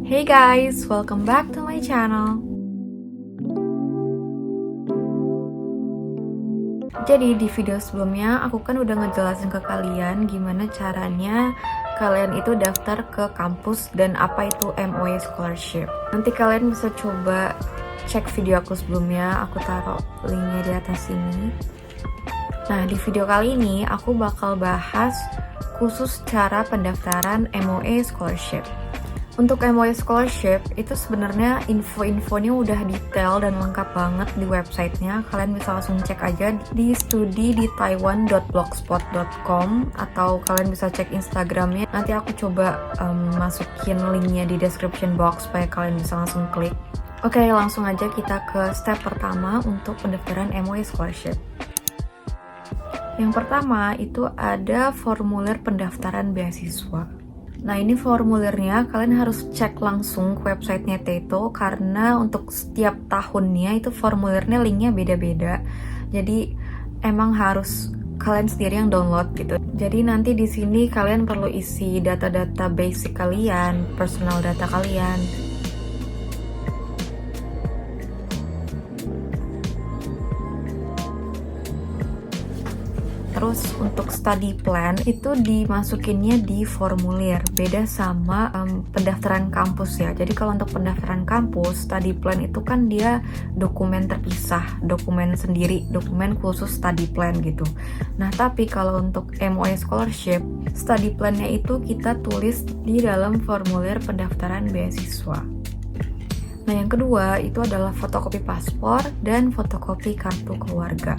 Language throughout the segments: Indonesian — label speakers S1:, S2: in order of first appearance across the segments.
S1: Hey guys, welcome back to my channel. Jadi di video sebelumnya aku kan udah ngejelasin ke kalian gimana caranya kalian itu daftar ke kampus dan apa itu MOA Scholarship. Nanti kalian bisa coba cek video aku sebelumnya, aku taruh linknya di atas sini. Nah, di video kali ini aku bakal bahas khusus cara pendaftaran MOA Scholarship. Untuk MOA Scholarship itu sebenarnya info-infonya udah detail dan lengkap banget di websitenya. Kalian bisa langsung cek aja di studi.taiwan.blogspot.com atau kalian bisa cek Instagramnya. Nanti aku coba masukin linknya di description box supaya kalian bisa langsung klik. Oke, langsung aja kita ke step pertama untuk pendaftaran MOA Scholarship. Yang pertama itu ada formulir pendaftaran beasiswa. Nah, ini formulirnya kalian harus cek langsung ke websitenya Teto karena untuk setiap tahunnya itu formulirnya linknya beda-beda. Jadi emang harus kalian sendiri yang download gitu. Jadi nanti di sini kalian perlu isi data-data basic kalian, personal data kalian. Terus untuk study plan itu dimasukinnya di formulir, beda sama pendaftaran kampus ya. Jadi kalau untuk pendaftaran kampus, study plan itu kan dia dokumen terpisah, dokumen sendiri, dokumen khusus study plan gitu. Nah, tapi kalau untuk MOA Scholarship, study plan-nya itu kita tulis di dalam formulir pendaftaran beasiswa. Nah, yang kedua itu adalah fotokopi paspor dan fotokopi kartu keluarga.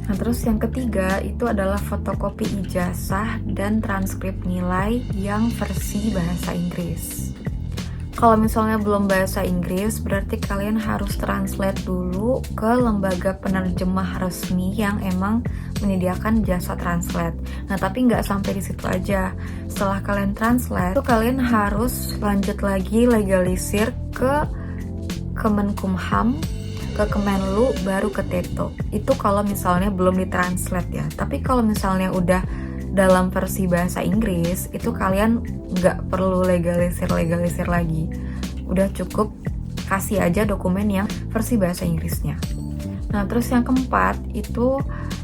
S1: Nah, terus yang ketiga itu adalah fotokopi ijazah dan transkrip nilai yang versi bahasa Inggris. Kalau misalnya belum bahasa Inggris, berarti kalian harus translate dulu ke lembaga penerjemah resmi yang emang menyediakan jasa translate. Nah, tapi nggak sampai di situ aja. Setelah kalian translate, itu kalian harus lanjut lagi legalisir ke Kemenkumham, ke Kemenlu, baru ke Teto. Itu kalau misalnya belum ditranslate ya. Tapi kalau misalnya udah dalam versi bahasa Inggris, itu kalian nggak perlu legalisir lagi. Udah cukup kasih aja dokumen yang versi bahasa Inggrisnya. Nah, terus yang keempat itu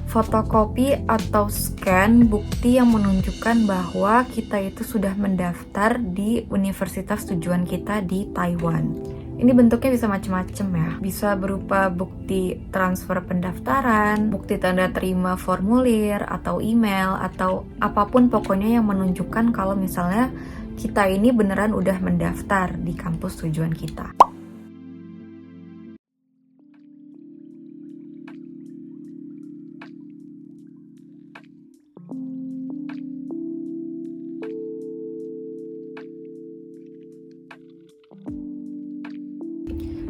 S1: fotokopi atau scan bukti yang menunjukkan bahwa kita itu sudah mendaftar di universitas tujuan kita di Taiwan. Ini bentuknya bisa macam-macam ya. Bisa berupa bukti transfer pendaftaran, bukti tanda terima formulir, atau email, atau apapun pokoknya yang menunjukkan kalau misalnya kita ini beneran udah mendaftar di kampus tujuan kita.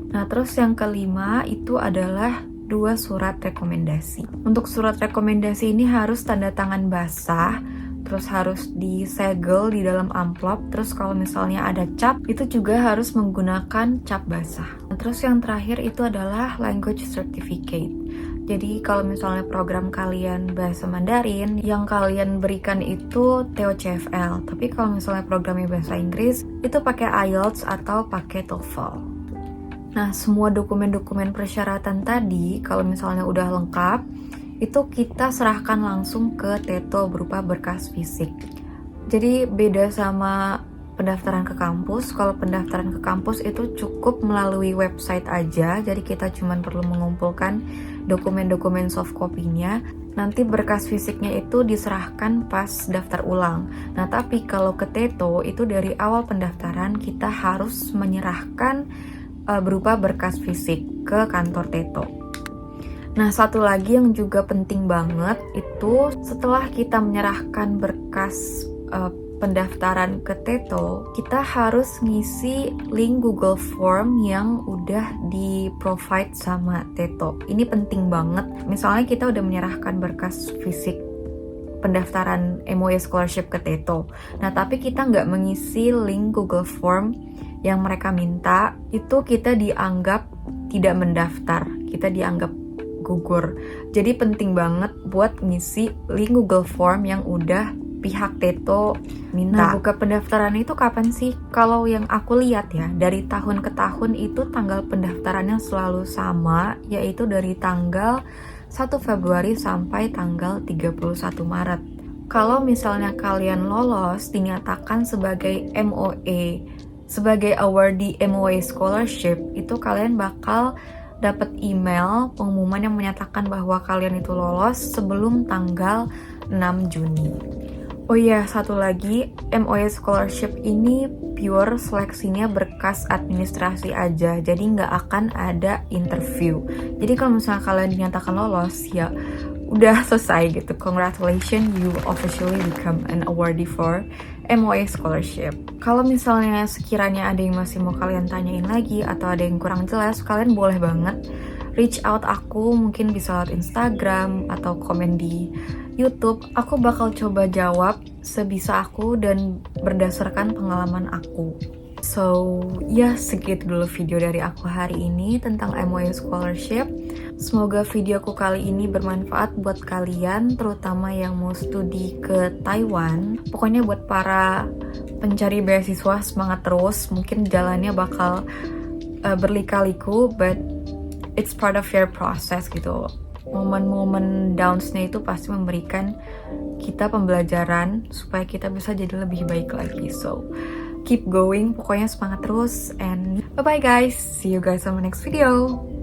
S1: Nah, terus yang kelima itu adalah 2 surat rekomendasi. Untuk surat rekomendasi ini harus tanda tangan basah, terus harus disegel di dalam amplop, terus kalau misalnya ada cap, itu juga harus menggunakan cap basah. Nah, terus yang terakhir itu adalah language certificate. Jadi kalau misalnya program kalian bahasa Mandarin, yang kalian berikan itu TOCFL. Tapi kalau misalnya programnya bahasa Inggris, itu pakai IELTS atau pakai TOEFL. Nah, semua dokumen-dokumen persyaratan tadi, kalau misalnya udah lengkap, itu kita serahkan langsung ke Teto berupa berkas fisik. Jadi beda sama pendaftaran ke kampus. Kalau pendaftaran ke kampus itu cukup melalui website aja, jadi kita cuma perlu mengumpulkan dokumen-dokumen soft copy-nya. Nanti berkas fisiknya itu diserahkan pas daftar ulang. Nah, tapi kalau ke Teto, itu dari awal pendaftaran kita harus menyerahkan berupa berkas fisik ke kantor Teto. Nah, satu lagi yang juga penting banget itu setelah kita menyerahkan berkas pendaftaran ke Teto, kita harus ngisi link Google Form yang udah di-provide sama Teto. Ini penting banget. Misalnya kita udah menyerahkan berkas fisik pendaftaran MOA Scholarship ke Teto. Nah, tapi kita nggak mengisi link Google Form yang mereka minta, itu kita dianggap tidak mendaftar, kita dianggap gugur. Jadi penting banget buat ngisi link Google Form yang udah pihak Teto minta. Nah, buka pendaftaran itu kapan sih? Kalau yang aku lihat ya, dari tahun ke tahun itu tanggal pendaftarannya selalu sama, yaitu dari tanggal 1 Februari sampai tanggal 31 Maret. Kalau misalnya kalian lolos dinyatakan sebagai MOA, sebagai awardee MOA scholarship, itu kalian bakal dapat email pengumuman yang menyatakan bahwa kalian itu lolos sebelum tanggal 6 Juni. Oh iya, satu lagi, MOA Scholarship ini pure seleksinya berkas administrasi aja, jadi nggak akan ada interview. Jadi kalau misalnya kalian dinyatakan lolos, ya udah selesai gitu. Congratulations, you officially become an awardee for MOA Scholarship. Kalau misalnya sekiranya ada yang masih mau kalian tanyain lagi atau ada yang kurang jelas, kalian boleh banget reach out aku, mungkin bisa lewat Instagram atau komen di YouTube. Aku bakal coba jawab sebisa aku dan berdasarkan pengalaman aku. So, ya segitu dulu video dari aku hari ini tentang MOA Scholarship. Semoga videoku kali ini bermanfaat buat kalian, terutama yang mau studi ke Taiwan. Pokoknya buat para pencari beasiswa, semangat terus. Mungkin jalannya bakal berlika-liku, but it's part of your process gitu. Momen-momen downs-nya itu pasti memberikan kita pembelajaran supaya kita bisa jadi lebih baik lagi. So, keep going, pokoknya semangat terus, and bye-bye guys. See you guys on my next video.